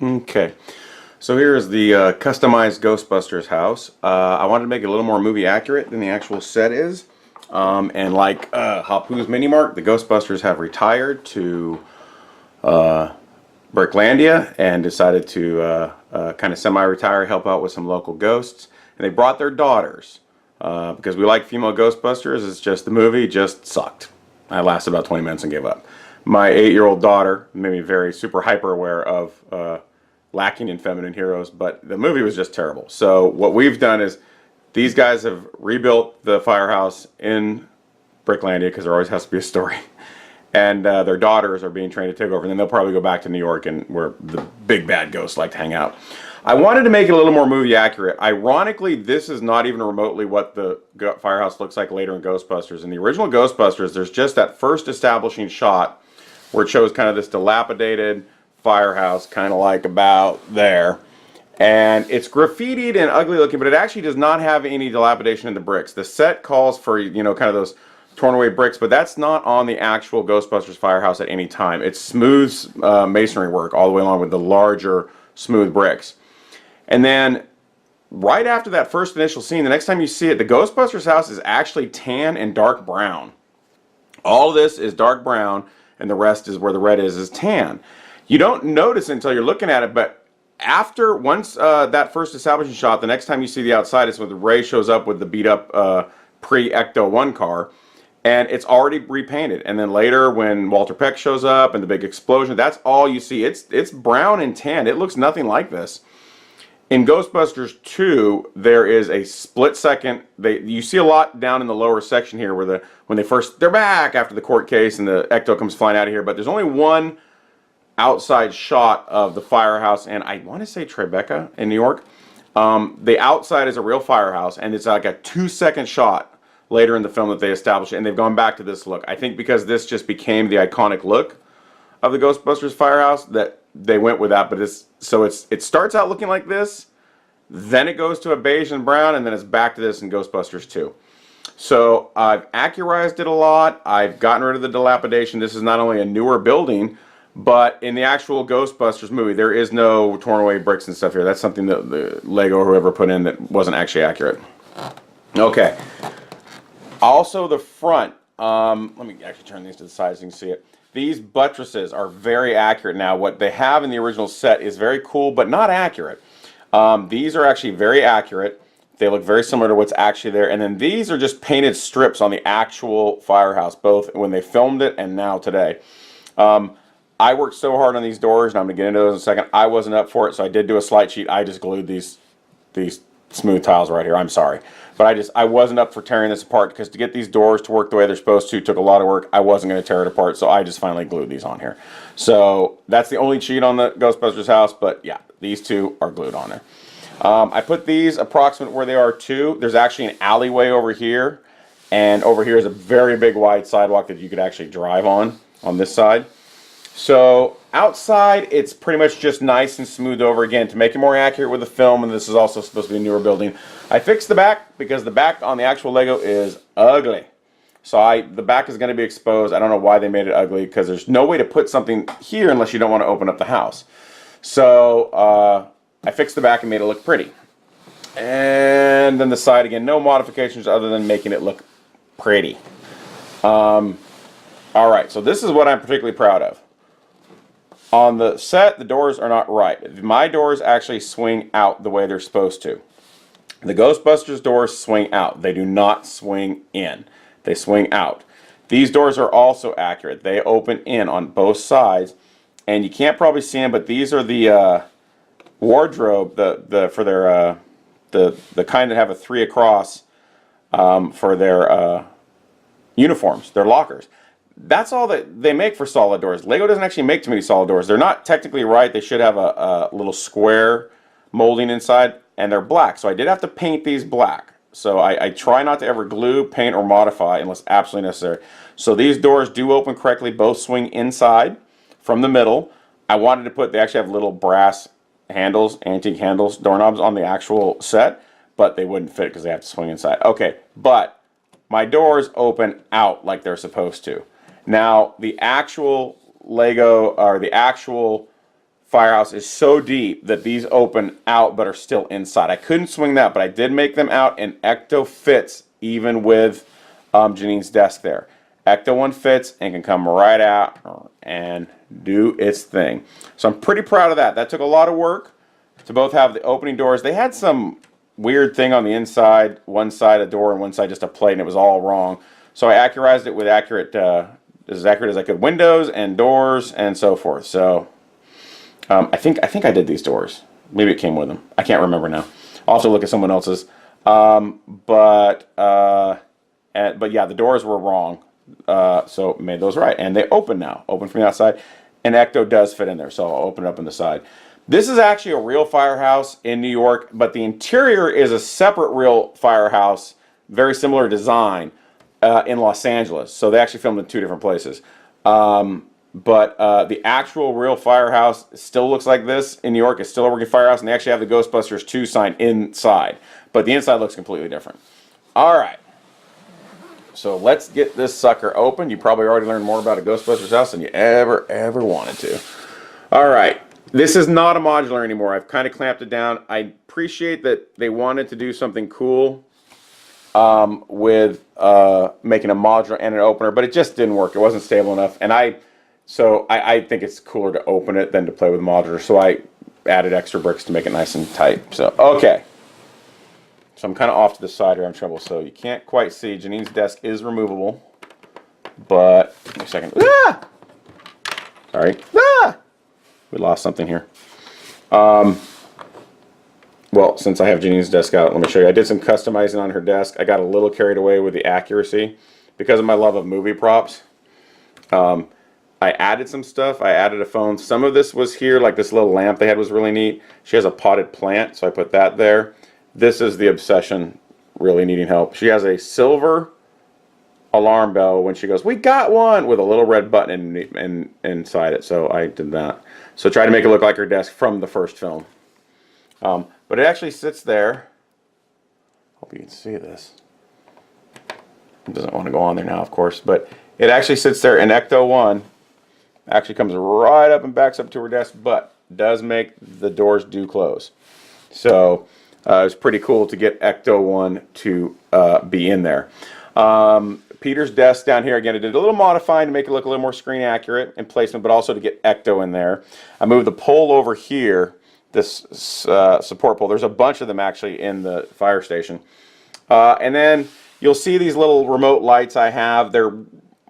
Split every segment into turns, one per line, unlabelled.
Okay, so here is the customized Ghostbusters house. I wanted to make it a little more movie accurate than the actual set is. And like Hapu's Mini Mart, the Ghostbusters have retired to Bricklandia and decided to kind of semi-retire, help out with some local ghosts. And they brought their daughters because we like female Ghostbusters. It's just the movie just sucked. I lasted about 20 minutes and gave up. My 8-year-old daughter made me very super hyper aware of lacking in feminine heroes, but the movie was just terrible. So what we've done is these guys have rebuilt the Firehouse in Bricklandia because there always has to be a story. And their daughters are being trained to take over, and then they'll probably go back to New York and where the big bad ghosts like to hang out. I wanted to make it a little more movie accurate. Ironically, this is not even remotely what the Firehouse looks like later in Ghostbusters. In the original Ghostbusters, there's just that first establishing shot where it shows kind of this dilapidated firehouse, kind of like about there. And it's graffitied and ugly looking, but it actually does not have any dilapidation in the bricks. The set calls for, you know, kind of those torn away bricks, but that's not on the actual Ghostbusters firehouse at any time. It's smooth masonry work all the way along with the larger smooth bricks. And then right after that first initial scene, the next time you see it, the Ghostbusters house is actually tan and dark brown. All of this is dark brown, and the rest is where the red is tan. You don't notice it until you're looking at it, but once that first establishing shot, the next time you see the outside is when Ray shows up with the beat up pre-Ecto 1 car, and it's already repainted. And then later when Walter Peck shows up and the big explosion, that's all you see. It's brown and tan. It looks nothing like this. In Ghostbusters 2, there is a split second. You see a lot down in the lower section here where they're back after the court case and the Ecto comes flying out of here, but there's only one outside shot of the firehouse, and I want to say Tribeca in New York. The outside is a real firehouse, and it's like a 2-second shot later in the film that they established it, and they've gone back to this look. I think because this just became the iconic look of the Ghostbusters firehouse that they went with that. But it starts out looking like this, then it goes to a beige and brown, and then it's back to this in Ghostbusters 2. So I've accurized it a lot. I've gotten rid of the dilapidation. This is not only a newer building, but in the actual Ghostbusters movie, there is no torn away bricks and stuff here. That's something that the Lego or whoever put in that wasn't actually accurate. Okay. Also the front, let me actually turn these to the side so you can see it. These buttresses are very accurate now. What they have in the original set is very cool, but not accurate. These are actually very accurate. They look very similar to what's actually there. And then these are just painted strips on the actual firehouse, both when they filmed it and now today. I worked so hard on these doors, and I'm going to get into those in a second. I wasn't up for it, so I did do a slight sheet. I just glued these smooth tiles right here. I'm sorry. But I wasn't up for tearing this apart, because to get these doors to work the way they're supposed to took a lot of work. I wasn't going to tear it apart, so I just finally glued these on here. So that's the only cheat on the Ghostbusters house, but yeah, these two are glued on there. I put these approximate where they are too. There's actually an alleyway over here, and over here is a very big wide sidewalk that you could actually drive on this side. So outside, it's pretty much just nice and smooth over again to make it more accurate with the film, and this is also supposed to be a newer building. I fixed the back because the back on the actual Lego is ugly. So the back is going to be exposed. I don't know why they made it ugly, because there's no way to put something here unless you don't want to open up the house. So I fixed the back and made it look pretty. And then the side again, no modifications other than making it look pretty. Alright, so this is what I'm particularly proud of. On the set, the doors are not right. My doors actually swing out the way they're supposed to. The Ghostbusters doors swing out. They do not swing in. They swing out. These doors are also accurate. They open in on both sides. And you can't probably see them, but these are the wardrobe for their the kind that have a 3 across for their uniforms, their lockers. That's all that they make for solid doors. Lego doesn't actually make too many solid doors. They're not technically right. They should have a little square molding inside, and they're black. So I did have to paint these black. So I try not to ever glue, paint, or modify unless absolutely necessary. So these doors do open correctly. Both swing inside from the middle. I wanted to they actually have little brass handles, antique handles, doorknobs on the actual set, but they wouldn't fit because they have to swing inside. Okay, but my doors open out like they're supposed to. Now, the actual Lego, or the actual Firehouse is so deep that these open out but are still inside. I couldn't swing that, but I did make them out, and Ecto fits even with Janine's desk there. Ecto one fits and can come right out and do its thing. So I'm pretty proud of that. That took a lot of work to both have the opening doors. They had some weird thing on the inside, one side a door and one side just a plate, and it was all wrong. So I accurized it with as accurate as I could, windows and doors and so forth. So I think I did these doors. Maybe it came with them. I can't remember now. I'll have to look at someone else's. But yeah, the doors were wrong. So made those right, and they open now. Open from the outside, and Ecto does fit in there. So I'll open it up on the side. This is actually a real firehouse in New York, but the interior is a separate real firehouse, very similar design, in Los Angeles. So they actually filmed in 2 different places. But the actual real firehouse still looks like this in New York. It's still a working firehouse, and they actually have the Ghostbusters 2 sign inside. But the inside looks completely different. All right. So let's get this sucker open. You probably already learned more about a Ghostbusters house than you ever wanted to. All right. This is not a modular anymore. I've kind of clamped it down. I appreciate that they wanted to do something cool with making a modular and an opener, but it just didn't work. It wasn't stable enough. And I think it's cooler to open it than to play with modular. So I added extra bricks to make it nice and tight. So, okay. So I'm kind of off to the side here. I'm in trouble. So you can't quite see. Janine's desk is removable. But, give me a second. Ah! Sorry. Ah! We lost something here. Well, since I have Janine's desk out, let me show you. I did some customizing on her desk. I got a little carried away with the accuracy because of my love of movie props. I added some stuff. I added a phone. Some of this was here, like this little lamp they had was really neat. She has a potted plant, so I put that there. This is the obsession, really needing help. She has a silver alarm bell when she goes, "We got one," with a little red button inside it. So I did that. So try to make it look like her desk from the first film. But it actually sits there. Hope you can see this. It doesn't want to go on there now, of course, but it actually sits there, and Ecto 1 actually comes right up and backs up to her desk, but does make the doors do close. So it's pretty cool to get Ecto 1 to be in there. Peter's desk down here, again, I did a little modifying to make it look a little more screen accurate in placement, but also to get Ecto in there. I moved the pole over here, this support pole. There's a bunch of them actually in the fire station. And then you'll see these little remote lights I have. There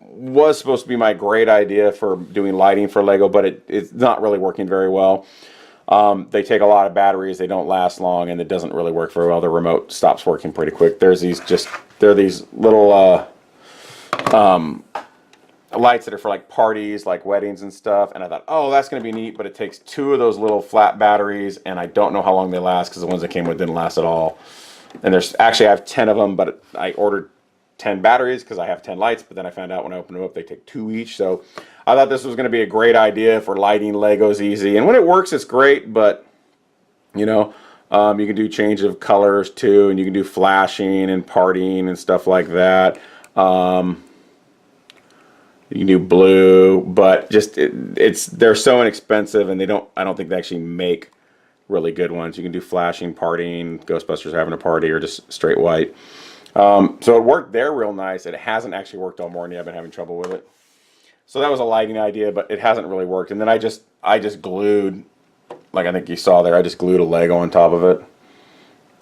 was supposed to be my great idea for doing lighting for Lego, but it's not really working very well. They take a lot of batteries, they don't last long, and it doesn't really work very well. The remote stops working pretty quick. There are these little lights that are for like parties, like weddings and stuff, and I thought, oh, that's going to be neat, but it takes 2 of those little flat batteries, and I don't know how long they last because the ones that came with didn't last at all. And I have 10 of them, but I ordered 10 batteries because I have 10 lights, but then I found out when I opened them up they take 2 each. So I thought this was going to be a great idea for lighting Legos easy, and when it works it's great, but you know, you can do change of colors too, and you can do flashing and partying and stuff like that. You can do blue, but just they're so inexpensive, and I don't think they actually make really good ones. You can do flashing, partying, Ghostbusters having a party, or just straight white. So it worked there real nice. It hasn't actually worked all morning. I've been having trouble with it. So that was a lighting idea, but it hasn't really worked. And then I just glued, like I think you saw there, I just glued a Lego on top of it.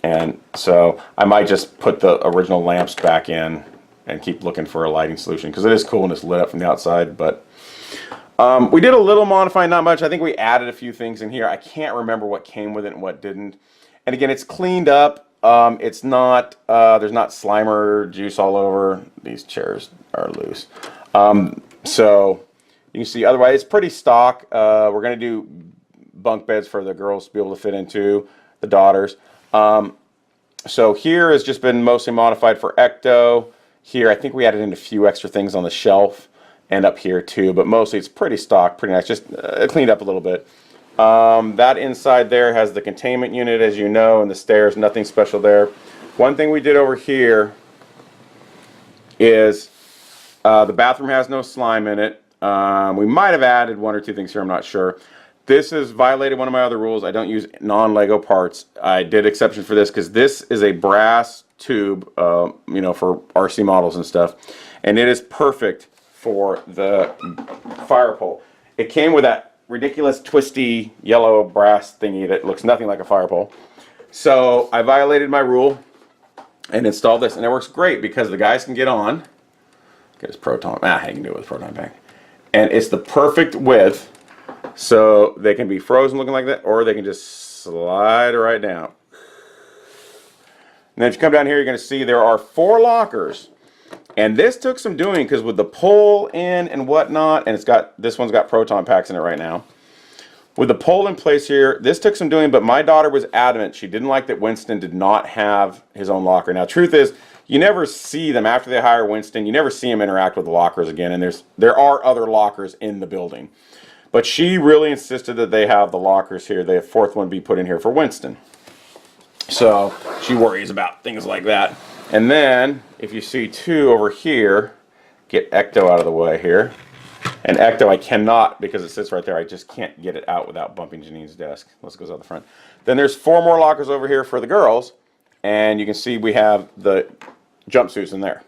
And so I might just put the original lamps back in and keep looking for a lighting solution, because it is cool and it's lit up from the outside. But we did a little modifying, not much. I think we added a few things in here. I can't remember what came with it and what didn't. And again, it's cleaned up. It's not, there's not Slimer juice all over. These chairs are loose. So you can see, otherwise it's pretty stock. We're going to do bunk beds for the girls to be able to fit into, the daughters. So here has just been mostly modified for Ecto. Here, I think we added in a few extra things on the shelf and up here too, but mostly it's pretty stock, pretty nice, just cleaned up a little bit. That inside there has the containment unit, as you know, and the stairs, nothing special there. One thing we did over here is the bathroom has no slime in it. We might have added 1 or 2 things here, I'm not sure. This has violated one of my other rules. I don't use non-Lego parts. I did exception for this because this is a brass tube, you know, for RC models and stuff. And it is perfect for the fire pole. It came with that ridiculous twisty yellow brass thingy that looks nothing like a fire pole. So I violated my rule and installed this. And it works great because the guys can get on. Get his proton. I can do it with proton pack. And it's the perfect width. So they can be frozen looking like that, or they can just slide right down. And then if you come down here, you're going to see there are 4 lockers. And this took some doing because with the pole in and whatnot, and it's got, this one's got proton packs in it right now. With the pole in place here, this took some doing, but my daughter was adamant. She didn't like that Winston did not have his own locker. Now, truth is, you never see them after they hire Winston. You never see him interact with the lockers again, and there are other lockers in the building. But she really insisted that they have the lockers here. The 4th one be put in here for Winston. So she worries about things like that. And then, if you see 2 over here, get Ecto out of the way here. And Ecto I cannot, because it sits right there, I just can't get it out without bumping Janine's desk. Let's go out the front. Then there's 4 more lockers over here for the girls. And you can see we have the jumpsuits in there.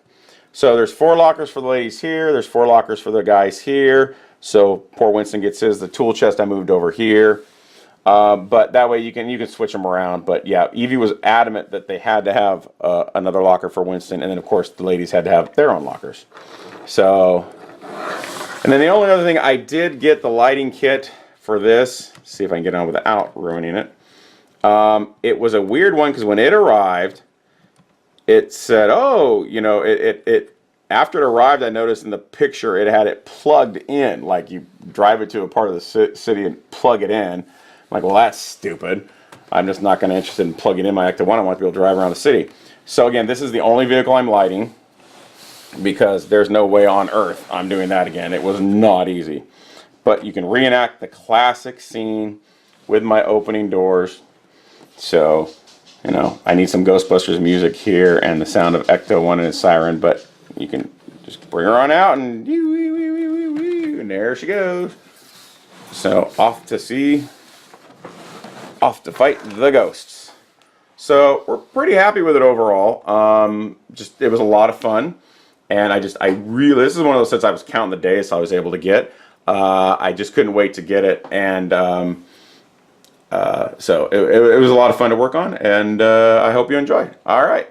So there's 4 lockers for the ladies here. There's 4 lockers for the guys here. So poor Winston gets his. The tool chest I moved over here. But that way you can switch them around. But yeah, Evie was adamant that they had to have another locker for Winston. And then of course the ladies had to have their own lockers. So, and then the only other thing, I did get the lighting kit for this. See if I can get on without ruining it. It was a weird one because when it arrived, it said, oh, you know, after it arrived, I noticed in the picture it had it plugged in, like you drive it to a part of the city and plug it in. I'm like, well, that's stupid. I'm just not going to interested in plugging in my Ecto 1. I want to be able to drive around the city. So again, this is the only vehicle I'm lighting because there's no way on earth I'm doing that again. It was not easy. But you can reenact the classic scene with my opening doors. So, you know, I need some Ghostbusters music here and the sound of Ecto 1 and its siren, but you can just bring her on out and there she goes. So off to fight the ghosts. So we're pretty happy with it overall. It was a lot of fun, and this is one of those sets I was counting the days so I was able to get. I just couldn't wait to get it, and so it was a lot of fun to work on, and I hope you enjoyed. All right.